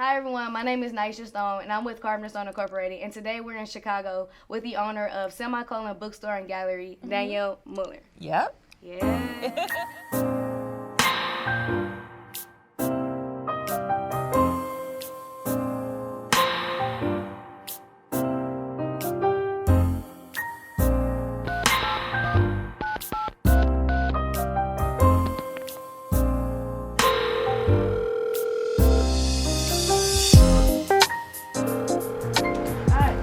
Hi everyone, my name is Nyesha Stone and I'm with Carvd Stone Incorporated, and today we're in Chicago with the owner of Semicolon Bookstore and Gallery, Danielle Mullen. Yep. Yeah.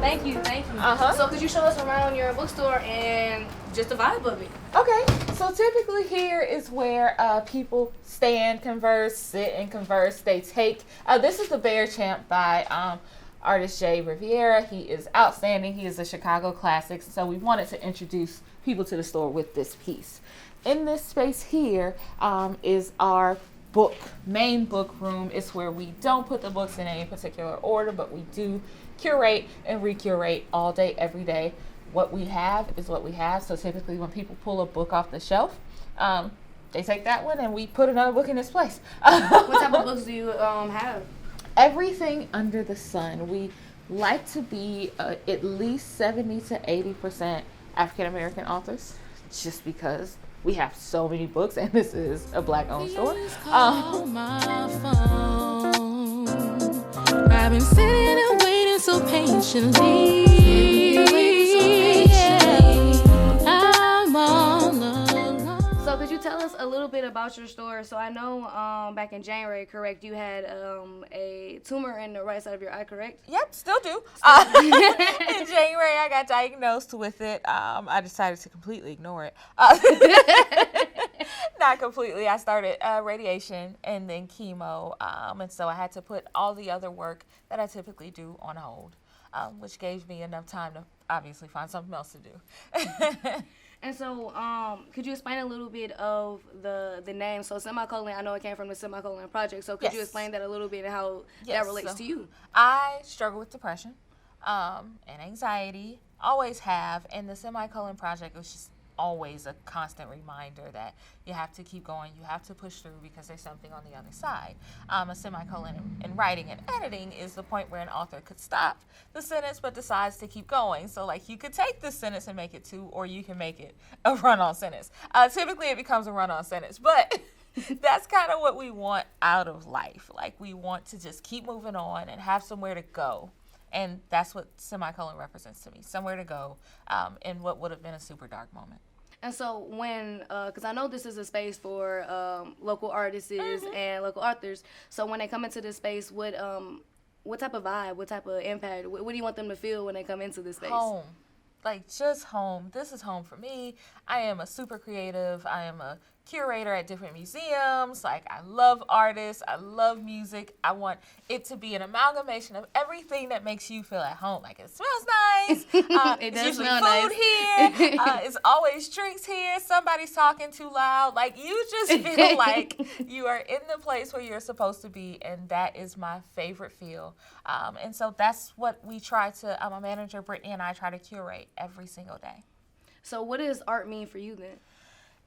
Thank you. So could you show us around your bookstore and just the vibe of it? Okay, so typically here is where people stand, converse, sit and converse. They take, this is the Bear Champ by artist Jay Riviera. He is outstanding. He is a Chicago classic. So we wanted to introduce people to the store with this piece. In this space here is our main book room. It's where we don't put the books in any particular order, but we do curate and recurate all day, every day. What we have is what we have. So typically when people pull a book off the shelf, they take that one and we put another book in its place. What type of books do you have? Everything under the sun. We like to be at least 70 to 80% African American authors, just because we have so many books and this is a Black-owned store. I've been sitting and waiting so patiently. I'm all alone. So could you tell us a little bit about your store? So I know back in January, correct, you had a tumor in the right side of your eye, correct? Yep, still do. In January, I got diagnosed with it. I decided to completely ignore it. Not completely. I started radiation and then chemo, and so I had to put all the other work that I typically do on hold, which gave me enough time to obviously find something else to do. And so, could you explain a little bit of the name? So, Semicolon, I know it came from the Semicolon Project. So, could you explain that a little bit and how that relates to you? I struggle with depression and anxiety, always have. And the Semicolon Project was just always a constant reminder that you have to keep going, you have to push through because there's something on the other side. A semicolon in writing and editing is the point where an author could stop the sentence but decides to keep going. So like you could take this sentence and make it two, or you can make it a run-on sentence. Typically it becomes a run-on sentence, but that's kind of what we want out of life. Like we want to just keep moving on and have somewhere to go. And that's what Semicolon represents to me, somewhere to go in what would have been a super dark moment. And so when, because I know this is a space for local artists and local authors, so when they come into this space, what type of vibe, what type of impact, what do you want them to feel when they come into this space? Home. Like just home. This is home for me. I am a super creative. I am a curator at different museums. Like I love artists. I love music. I want it to be an amalgamation of everything that makes you feel at home. Like it smells nice. It does usually smell food nice. here. It's always drinks here. Somebody's talking too loud. Like you just feel like you are in the place where you're supposed to be, and that is my favorite feel. And so that's what we try to. My manager Brittany and I try to curate every single day. So what does art mean for you then?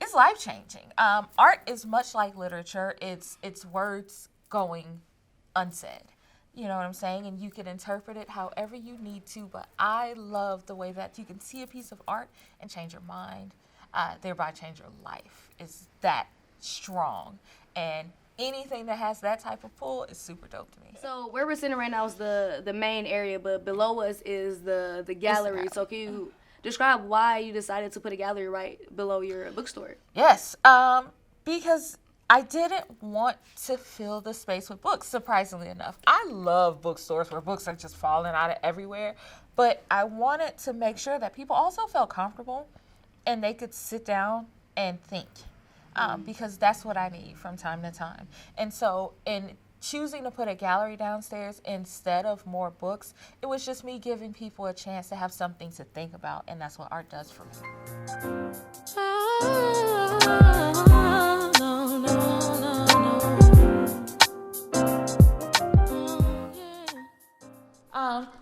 It's life-changing. Art is much like literature. It's words going unsaid. You know what I'm saying? And you can interpret it however you need to, but I love the way that you can see a piece of art and change your mind, thereby change your life. It's that strong. And anything that has that type of pull is super dope to me. So where we're sitting right now is the main area, but below us is the gallery. So can you describe why you decided to put a gallery right below your bookstore? Yes, because I didn't want to fill the space with books, surprisingly enough. I love bookstores where books are just falling out of everywhere, but I wanted to make sure that people also felt comfortable and they could sit down and think, because that's what I need from time to time. And so in choosing to put a gallery downstairs instead of more books, it was just me giving people a chance to have something to think about, and that's what art does for me.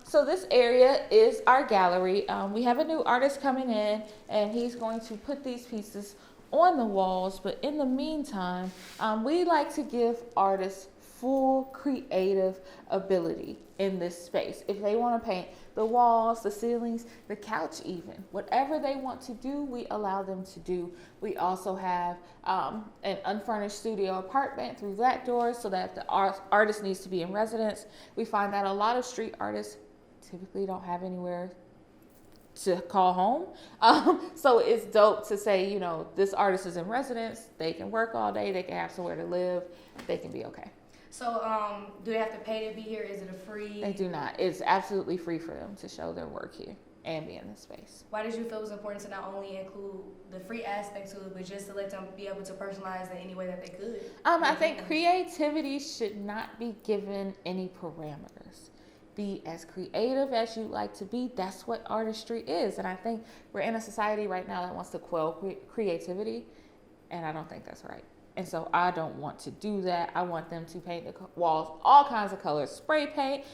So this area is our gallery. We have a new artist coming in, and he's going to put these pieces on the walls, but in the meantime, we like to give artists full creative ability in this space. If they want to paint the walls, the ceilings, the couch even, whatever they want to do, we allow them to do. We also have an unfurnished studio apartment through that door, so that if the artist needs to be in residence. We find that a lot of street artists typically don't have anywhere to call home. So it's dope to say, this artist is in residence, they can work all day, they can have somewhere to live, they can be okay. So do they have to pay to be here? Is it a free? They do not. It's absolutely free for them to show their work here and be in this space. Why did you feel it was important to not only include the free aspect to it, but just to let them be able to personalize in any way that they could? I think creativity should not be given any parameters. Be as creative as you like to be. That's what artistry is. And I think we're in a society right now that wants to quell creativity, and I don't think that's right. And so I don't want to do that. I want them to paint the walls all kinds of colors, spray paint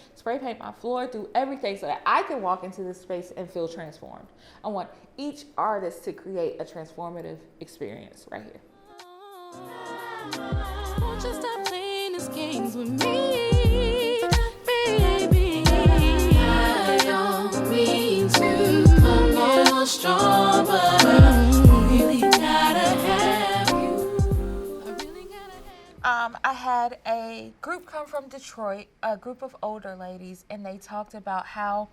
my floor, do everything so that I can walk into this space and feel transformed. I want each artist to create a transformative experience right here. Won't you stop playing these games with me, baby? I don't mean to come on strong, but I really gotta have you. I had a group come from Detroit, a group of older ladies, and they talked about how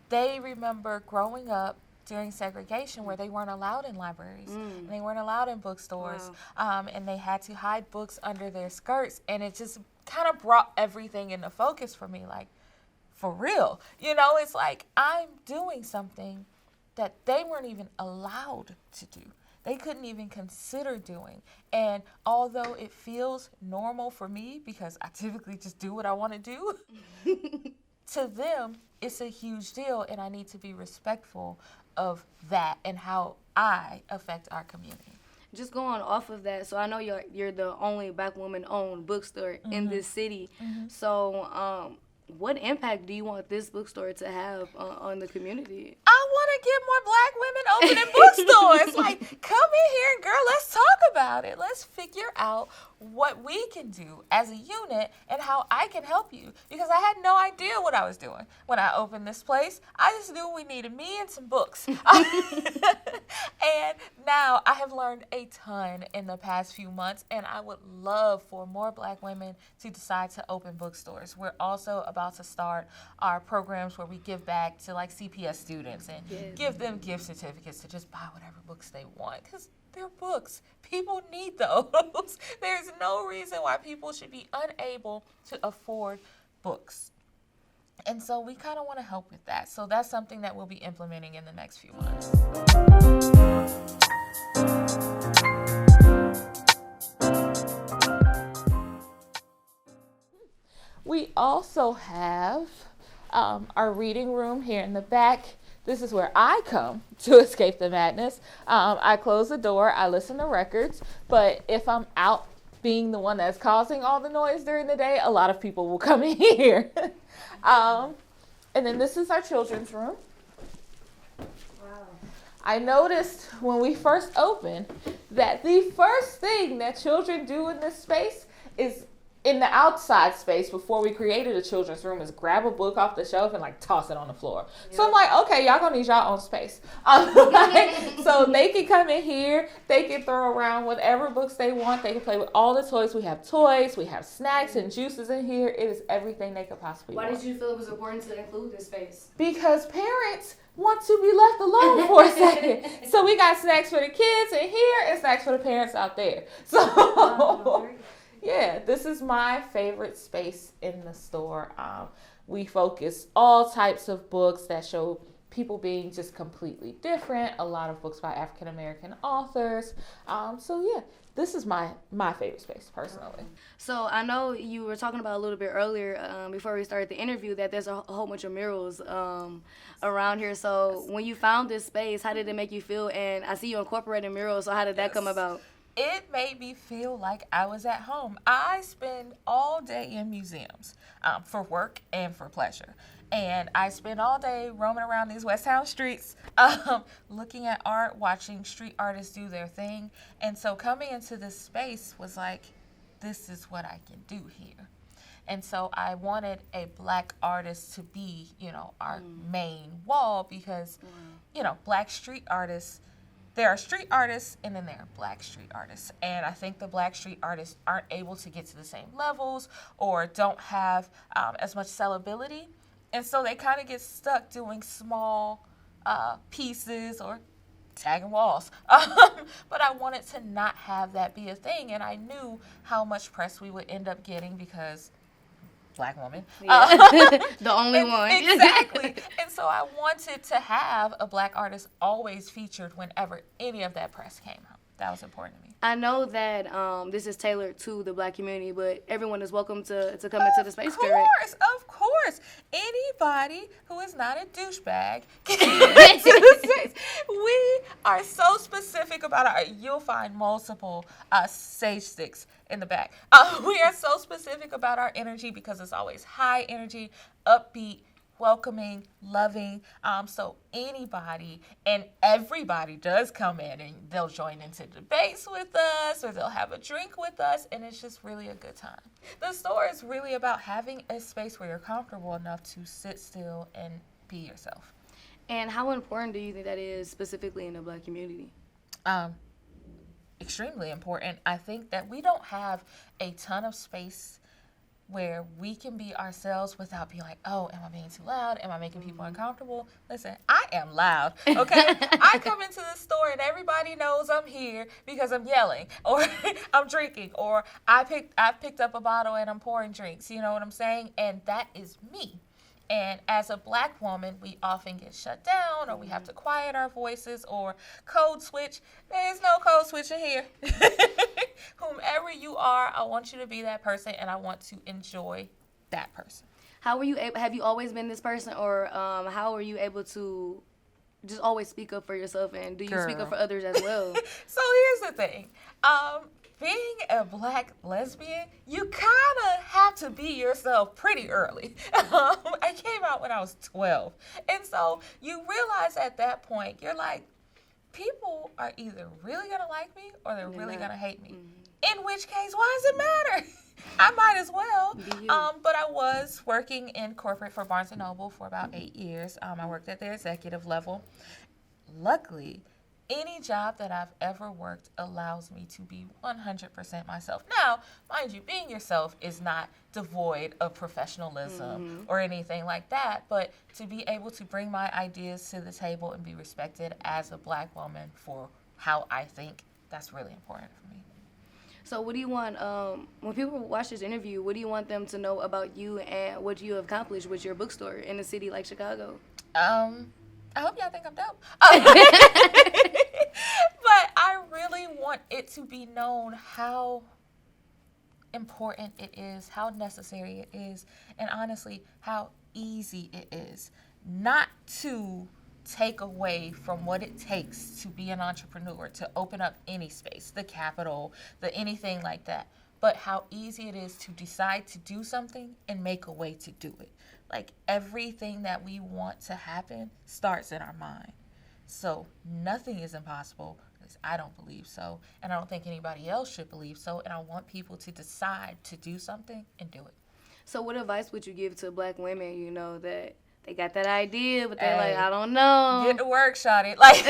they remember growing up during segregation where they weren't allowed in libraries and they weren't allowed in bookstores. Wow. And they had to hide books under their skirts, and it just kind of brought everything into focus for me, like, for real. It's like I'm doing something that they weren't even allowed to do. They couldn't even consider doing. And although it feels normal for me because I typically just do what I want to do, to them, it's a huge deal, and I need to be respectful of that and how I affect our community. Just going off of that, so I know you're the only Black woman-owned bookstore in this city. So what impact do you want this bookstore to have on the community? I want to get more Black women opening bookstores. Like, come in here and, girl, let's talk about it. Let's figure out what we can do as a unit and how I can help you. Because I had no idea what I was doing when I opened this place. I just knew we needed me and some books. And now I have learned a ton in the past few months, and I would love for more Black women to decide to open bookstores. We're also about to start our programs where we give back to like CPS students and give them gift certificates to just buy whatever books they want, because they're books. People need those. There's no reason why people should be unable to afford books. And so we kind of want to help with that. So that's something that we'll be implementing in the next few months. We also have our reading room here in the back. This is where I come to escape the madness. I close the door, I listen to records, but if I'm out being the one that's causing all the noise during the day, a lot of people will come in here. And then this is our children's room. Wow. I noticed when we first opened that the first thing that children do in this space is, in the outside space before we created a children's room, is grab a book off the shelf and like toss it on the floor. Yep. So I'm like, okay, y'all gonna need y'all own space. So they can come in here, they can throw around whatever books they want, they can play with all the toys. We have snacks and juices in here. It is everything they could possibly want. Why did you feel it was important to include this space? Because parents want to be left alone for a second. So we got snacks for the kids in here and snacks for the parents out there. So yeah, this is my favorite space in the store. We focus all types of books that show people being just completely different. A lot of books by African American authors. So yeah, this is my favorite space personally. So I know you were talking about a little bit earlier before we started the interview that there's a whole bunch of murals around here. So when you found this space, how did it make you feel? And I see you incorporating murals. So how did that come about? It made me feel like I was at home. I spend all day in museums for work and for pleasure. And I spend all day roaming around these West Town streets, looking at art, watching street artists do their thing. And so coming into this space was like, this is what I can do here. And so I wanted a Black artist to be, our main wall because, Black street artists, there are street artists and then there are Black street artists. And I think the Black street artists aren't able to get to the same levels or don't have as much sellability. And so they kind of get stuck doing small pieces or tagging walls. But I wanted to not have that be a thing. And I knew how much press we would end up getting because Black woman. Yeah. The only one. Exactly. And so I wanted to have a Black artist always featured whenever any of that press came out. That was important to me. I know that this is tailored to the Black community, but everyone is welcome to come into the space, correct? Of course. Anybody who is not a douchebag can get into the space. We are so specific about you'll find multiple sage sticks in the back. We are so specific about our energy because it's always high energy, upbeat, welcoming, loving. So anybody and everybody does come in and they'll join into debates with us or they'll have a drink with us, and it's just really a good time. The store is really about having a space where you're comfortable enough to sit still and be yourself. And how important do you think that is specifically in the Black community? Extremely important. I think that we don't have a ton of space where we can be ourselves without being like, oh, am I being too loud? Am I making people uncomfortable? Listen, I am loud, okay? I come into the store and everybody knows I'm here because I'm yelling or I'm drinking or I've picked up a bottle and I'm pouring drinks, you know what I'm saying? And that is me. And as a Black woman, we often get shut down or we have to quiet our voices or code switch. There's no code switching here. Whomever you are, I want you to be that person and I want to enjoy that person. How were you able, have you always been this person, or how were you able to just always speak up for yourself, and do you speak up for others as well? So here's the thing. Being a Black lesbian, you kind of have to be yourself pretty early. I came out when I was 12. And so you realize at that point, you're like, people are either really going to like me or they're really going to hate me. In which case, why does it matter? I might as well. But I was working in corporate for Barnes & Noble for about 8 years. I worked at their executive level. Luckily, any job that I've ever worked allows me to be 100% myself. Now, mind you, being yourself is not devoid of professionalism or anything like that, but to be able to bring my ideas to the table and be respected as a Black woman for how I think, that's really important for me. So what do you want, when people watch this interview, what do you want them to know about you and what you have accomplished with your bookstore in a city like Chicago? I hope y'all think I'm dope. But I really want it to be known how important it is, how necessary it is, and honestly, how easy it is. Not to take away from what it takes to be an entrepreneur, to open up any space, the Capitol, the anything like that, but how easy it is to decide to do something and make a way to do it. Like, everything that we want to happen starts in our mind. So nothing is impossible. I don't believe so, and I don't think anybody else should believe so, and I want people to decide to do something and do it. So what advice would you give to Black women, you know, that they got that idea, but they're like, I don't know. Get to work, shawty. Like,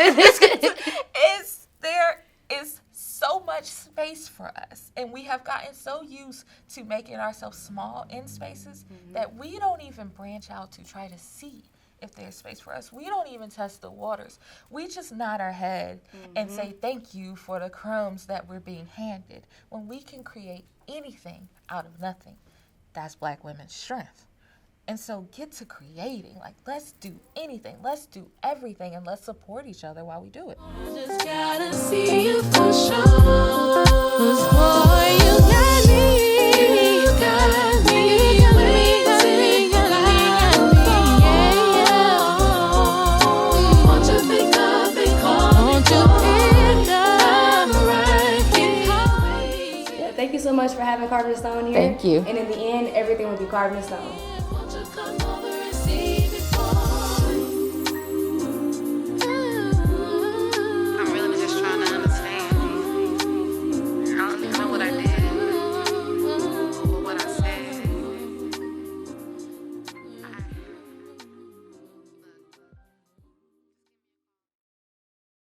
there is so much space for us, and we have gotten so used to making ourselves small in spaces that we don't even branch out to try to see if there's space for us. We don't even test the waters. We just nod our head and say thank you for the crumbs that we're being handed. When we can create anything out of nothing, that's Black women's strength. And so get to creating. Like, let's do anything. Let's do everything, and let's support each other while we do it. Just gotta see you for sure. 'Cause boy, you got me. You got me. You got me. You got me. Yeah. Won't you pick up and call me? Won't you pick up right here? Thank you so much for having Carvd Stone here. Thank you. And in the end, everything will be carved in stone.